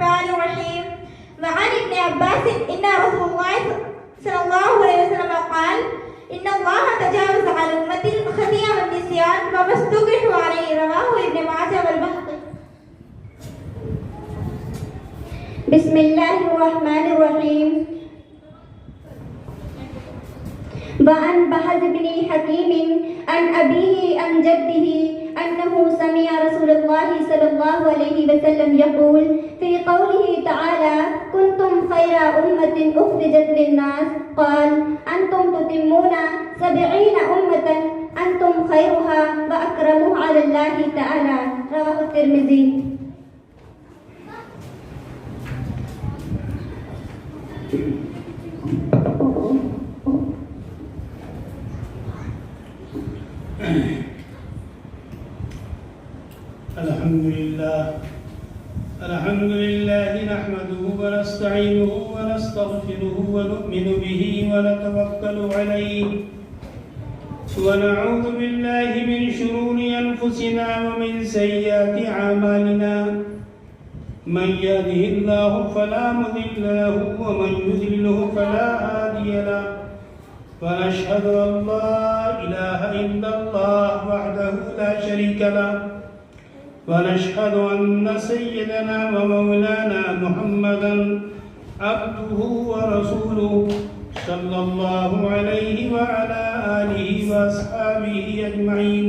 الرحمن الرحيم وعن ابن عباس إن رسول الله صلى الله عليه وسلم قال إن الله تجاوز عن أمتي الخطيئة والنسيان وما استكرهوا عليه رواه ابن ماجه والبيهقي. بسم الله الرحمن الرحيم. وعن بهز بن حكيم عن أبيه عن جده أنه سمع رسول الله صلى الله عليه وسلم يقول في قوله تعالى كنتم خير أمة أخرجت للناس قال أنتم تتمون 70 أمة أنتم خيرها وأكرمها على الله تعالى رواه الترمذي. الحمد لله نحمده ونستعينه ونستغفره ونؤمن به ونتوكل عليه ونعوذ بالله من شرور أنفسنا ومن سيئات أعمالنا من يهده الله فلا مضل له ومن يضلله فلا هادي له ونشهد أن لا إله إلا الله وحده لا شريك له ونشهد أن سيدنا ومولانا محمدا عبده ورسوله صلى الله عليه وعلى آله وأصحابه أجمعين.